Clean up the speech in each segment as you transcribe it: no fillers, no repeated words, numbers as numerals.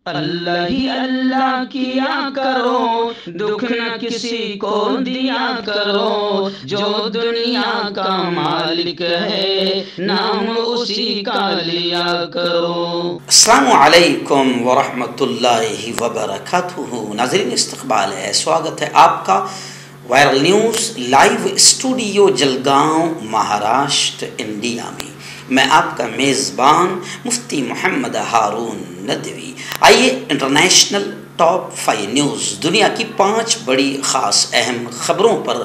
اللہ ہی اللہ کیا کرو، دکھ نہ کسی کو دیا کرو، جو دنیا کا مالک ہے نام اسی کا لیا کرو۔ السلام علیکم ورحمۃ اللہ وبرکاتہ۔ ناظرین، استقبال ہے، سواگت ہے آپ کا viral news live studio Jalgaon, Maharashtra, India میں۔ میں آپ کا میزبان مفتی محمد ہارون ندوی۔ آئیے انٹرنیشنل ٹاپ 5 نیوز، دنیا کی 5 بڑی خاص اہم خبروں پر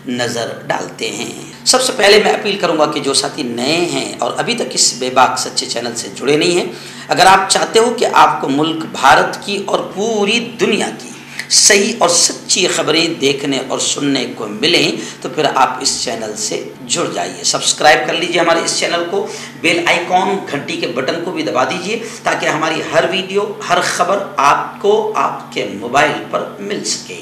نظر ڈالتے ہیں۔ سب سے پہلے میں اپیل کروں گا کہ جو ساتھی نئے ہیں اور ابھی تک اس بے باک سچے چینل سے جڑے نہیں ہیں، اگر آپ چاہتے ہو کہ آپ کو ملک بھارت کی اور پوری دنیا کی صحیح اور سچی خبریں دیکھنے اور سننے کو ملیں تو پھر آپ اس چینل سے جڑ جائیے۔ سبسکرائب کر لیجئے ہمارے اس چینل کو، بیل آئیکن گھنٹی کے بٹن کو بھی دبا دیجئے تاکہ ہماری ہر ویڈیو، ہر خبر آپ کو آپ کے موبائل پر مل سکے۔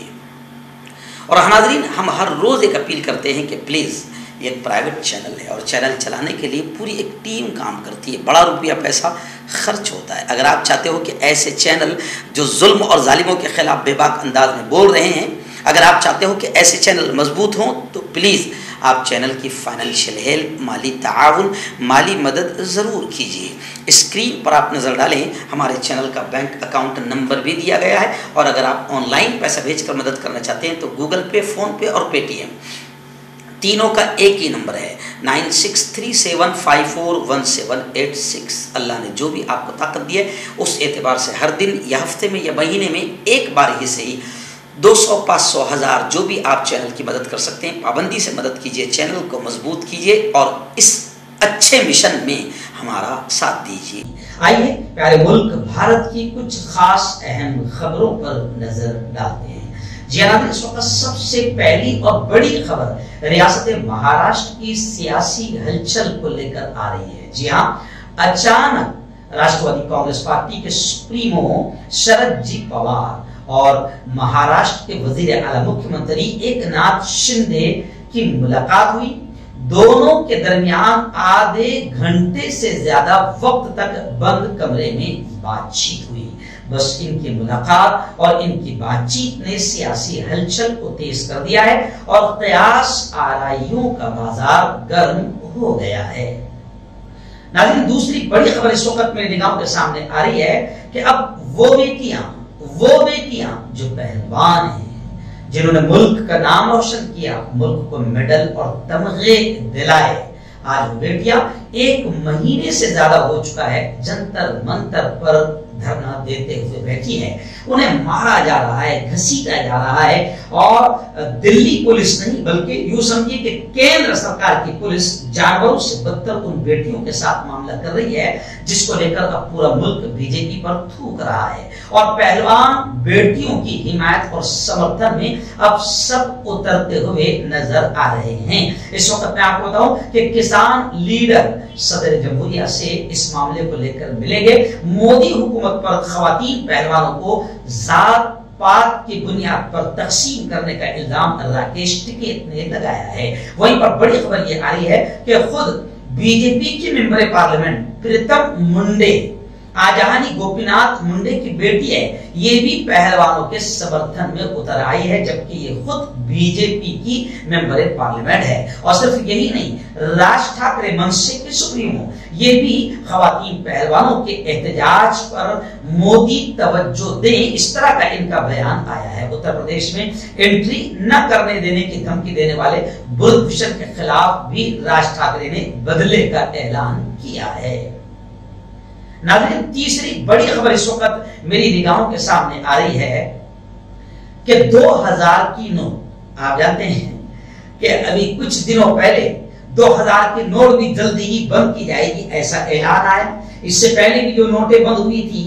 اور ناظرین، ہم ہر روز ایک اپیل کرتے ہیں کہ پلیز، یہ ایک پرائیویٹ چینل ہے اور چینل چلانے کے لیے پوری ایک ٹیم کام کرتی ہے، بڑا روپیہ پیسہ خرچ ہوتا ہے۔ اگر آپ چاہتے ہو کہ ایسے چینل جو ظلم اور ظالموں کے خلاف بے باک انداز میں بول رہے ہیں، اگر آپ چاہتے ہو کہ ایسے چینل مضبوط ہوں تو پلیز آپ چینل کی فائنینشیل ہیلپ، مالی تعاون، مالی مدد ضرور کیجیے۔ اسکرین پر آپ نظر ڈالیں، ہمارے چینل کا بینک اکاؤنٹ نمبر بھی دیا گیا ہے، اور اگر آپ آن لائن پیسہ بھیج کر مدد کرنا چاہتے ہیں تو گوگل پے، فون پے اور پے ٹی ایم تینوں کا ایک ہی نمبر ہے، 9637541786۔ اللہ نے جو بھی آپ کو طاقت دی ہے اس اعتبار سے ہر دن یا ہفتے میں یا مہینے میں ایک بار ہی صحیح 200، 500، 1000 جو بھی آپ چینل کی مدد کر سکتے ہیں، پابندی سے مدد کیجیے، چینل کو مضبوط کیجیے اور اس اچھے مشن میں ہمارا ساتھ دیجیے۔ آئیے پیارے ملک بھارت کی کچھ خاص اہم خبروں پر نظر ڈالتے ہیں۔ جناب، اس وقت سب سے پہلی اور بڑی خبر ریاست مہاراشٹر کی سیاسی ہلچل کو لے کر آ رہی ہے۔ جی ہاں، اچانک راشٹروادی کانگریس پارٹی کے سپریمو شرد جی پوار اور مہاراشٹر کے وزیر اعلیٰ مکھیہ منتری ایک ناتھ شندے کی ملاقات ہوئی۔ دونوں کے درمیان آدھے گھنٹے سے زیادہ وقت تک بند کمرے میں بات چیت ہوئی۔ بس ان کی ملاقات اور ان کی بات چیت نے سیاسی ہلچل کو تیز کر دیا ہے اور قیاس آرائیوں کا بازار گرم ہو گیا ہے۔ ناظرین، دوسری بڑی خبر اس وقت میری نگاہوں کے سامنے آ رہی ہے کہ اب وہ بیٹیاں جو پہلوان ہیں، جنہوں نے ملک کا نام روشن کیا، ملک کو میڈل اور تمغے دلائے، آج وہ بیٹیاں 1 مہینے سے زیادہ ہو چکا ہے جنتر منتر پر دھرنا دیتے ہوئے بیٹھی ہے۔ انہیں مارا جا رہا ہے، گھسیٹا جا رہا ہے، اور دلی پولیس نہیں بلکہ یوں سمجھیے کہ کیندر سرکار کی پولیس جانوروں سے بدتر ان بیٹیوں کے ساتھ معاملہ کر رہی ہے، جس کو لے کر اب پورا ملک بی جے پی پر تھوک رہا ہے۔ اور پہلوان بیٹیوں کی حمایت اور سمرتھن میں اب سب اترتے ہوئے نظر آ رہے ہیں۔ اس وقت میں آپ کو بتاؤں کہ کسان لیڈر صدر جمہوریہ سے اس معاملے کو لے کر ملیں گے۔ مودی حکومت پر خواتین پہلوانوں کو ذات پات کی بنیاد پر تقسیم کرنے کا الزام راکیش ٹکیت نے لگایا ہے۔ وہیں پر بڑی خبر یہ آ رہی ہے کہ خود بی جے پی کی ممبر پارلیمنٹ پریتم منڈے، آجہانی گوپی ناتھ منڈے کی بیٹی ہے، یہ بھی پہلوانوں کے سمرتھن میں اتر آئی ہے، جبکہ یہ خود بی جے پی کی ممبر پارلیمنٹ ہے۔ اور صرف یہی نہیں، راج ٹھاکرے منشے کے سپریمو یہ بھی خواتین پہلوانوں کے احتجاج پر مودی توجہ دیں، اس طرح کا ان کا بیان آیا ہے۔ اتر پردیش میں انٹری نہ کرنے دینے کی دھمکی دینے والے برج بھوشن کے خلاف بھی راج ٹھاکرے نے بدلے کا اعلان کیا ہے۔ ناظرین، تیسری بڑی خبر اس وقت میری نگاہوں کے سامنے آ رہی ہے کہ 2000 کی نوٹ، آپ جانتے ہیں کہ ابھی کچھ دنوں پہلے 2000 کی نوٹ بھی جلدی ہی بند کی جائے گی، ایسا اعلان آیا۔ اس سے پہلے بھی جو نوٹیں بند ہوئی تھی،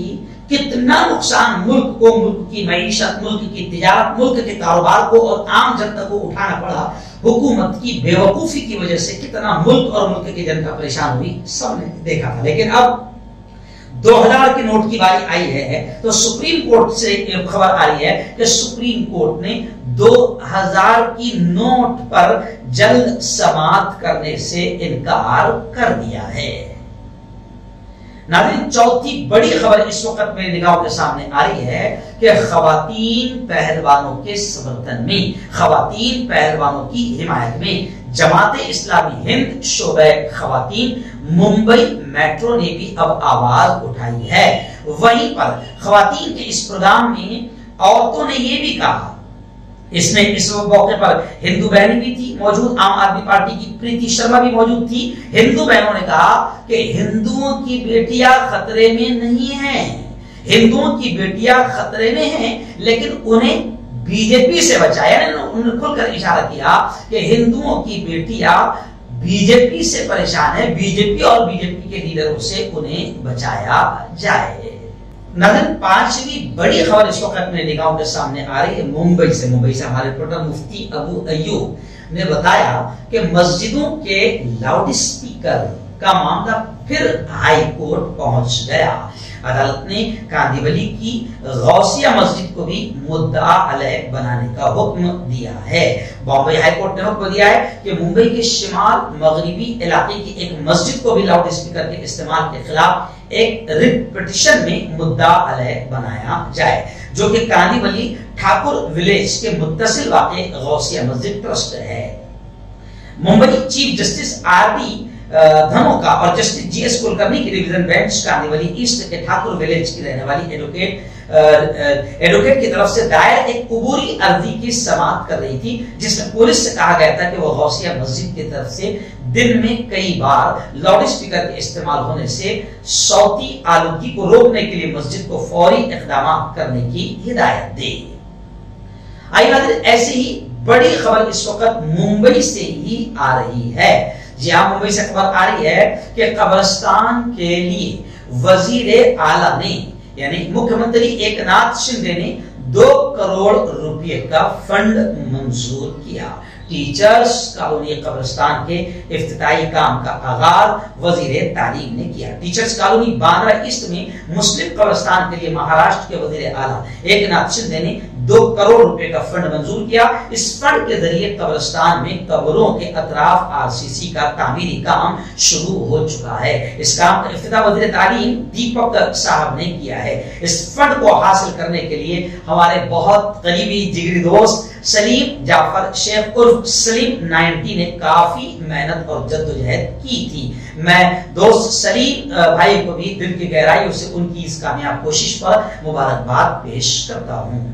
کتنا نقصان ملک کو، ملک کی معیشت، ملک کی تجارت، ملک کے کاروبار کو اور عام جنتا کو اٹھانا پڑا۔ حکومت کی بے وقوفی کی وجہ سے کتنا ملک اور ملک کی جنتا پریشان ہوئی، سب نے دیکھا تھا۔ لیکن اب 2000 کے نوٹ کی باری آئی ہے تو سپریم کورٹ سے خبر آ رہی ہے کہ سپریم کورٹ نے 2000 کی نوٹ پر جلد سماعت کرنے سے انکار کر دیا ہے۔ ناظرین چوتھی بڑی خبر اس وقت میری نگاہوں کے سامنے آ رہی ہے کہ خواتین پہلوانوں کے سمرتھن میں، خواتین پہلوانوں کی حمایت میں جماعت اسلامی ہند شعبہ خواتین ممبئی میٹرو نے بھی اب آواز اٹھائی ہے۔ وہیں پر خواتین کے اس پروگرام میں عورتوں نے یہ بھی کہا، اس میں اس موقع پر ہندو بہنیں بھی تھی موجود، عام آدمی پارٹی کی پریتی شرما بھی موجود تھی۔ ہندو بہنوں نے کہا کہ ہندوؤں کی بیٹیاں خطرے میں نہیں ہیں، ہندوؤں کی بیٹیاں خطرے میں ہیں لیکن انہیں بی جے پی سے بچایا۔ انہوں نے کھل کر اشارہ کیا کہ ہندوؤں کی بیٹیاں بی جے پی سے پریشان ہے، بی جے پی اور بی جے پی کے لیڈروں سے انہیں بچایا جائے۔ نظر پانچویں بڑی خبر اس وقت میں نگاہوں کے سامنے آ رہی ہے ممبئی سے ہمارے رپورٹر مفتی ابو ایوب نے بتایا کہ مسجدوں کے لاؤڈ اسپیکر کا معاملہ پھر ہائی کورٹ پہنچ گیا۔ عدالت نے کاندیولی کی غوثیہ مسجد کو بھی مدعا علیہ بنانے کا حکم دیا ہے۔ بامبئی ہائی کورٹ نے حکم دیا ہے کہ ممبئی کے شمال مغربی علاقے کی ایک مسجد کو بھی لاؤڈ اسپیکر کے استعمال کے خلاف ایک ریٹ پٹیشن میں مدعا علیہ بنایا جائے، جو کہ کاندیولی ٹھاکر ولیج کے متصل واقع غوثیہ مسجد ٹرسٹ ہے۔ Mumbai chief justice R B Dhanuka اور جسٹس جی ایس کلکرنی کی ڈویژن بینچ کاندیولی ایسٹ کے ٹھاکر ولیج کی رہنے والی ایڈوکیٹ کی طرف سے دائر ایک عبوری عرضی کی سماعت کر رہی تھی، جس میں پولیس سے کہا گیا تھا کہ وہ غوثیہ مسجد کی طرف سے دن میں کئی بار لاؤڈ اسپیکر کے استعمال ہونے سے صوتی آلودگی کو روکنے کے لیے مسجد کو فوری اقدامات کرنے کی ہدایت دے۔ آئیے ناظرین ایسی ہی بڑی خبر اس وقت ممبئی سے ہی آ رہی ہے۔ جی ہاں، ممبئی سے خبر آ رہی ہے کہ قبرستان کے لیے وزیر اعلیٰ نے یعنی مکھیہ منتری ایک ناتھ شندے نے 2 کروڑ روپے کا فنڈ منظور کیا۔ ٹیچرز کالونی قبرستان کے افتتاحی کام کا آغاز وزیر تعلیم نے کیا۔ ٹیچرز کالونی باندرا ایسٹ میں مسلم قبرستان کے لیے مہاراشٹر کے وزیر اعلیٰ ایک ناتھ شندے نے 2 کروڑ روپے کا فنڈ منظور کیا۔ اس فنڈ کے ذریعے قبرستان میں قبروں کے اطراف آر سی سی کا تعمیری کام شروع ہو چکا ہے۔ اس کام کا افتتاح وزیر تعلیم دیپک صاحب نے کیا ہے۔ اس فنڈ کو حاصل کرنے کے لیے ہمارے بہت قریبی جگری دوست سلیم جعفر شیخ عرف سلیم 90 نے کافی محنت اور جدوجہد کی تھی۔ میں دوست سلیم بھائی کو بھی دل کی گہرائیوں سے ان کی اس کامیاب کوشش پر مبارکباد پیش کرتا ہوں۔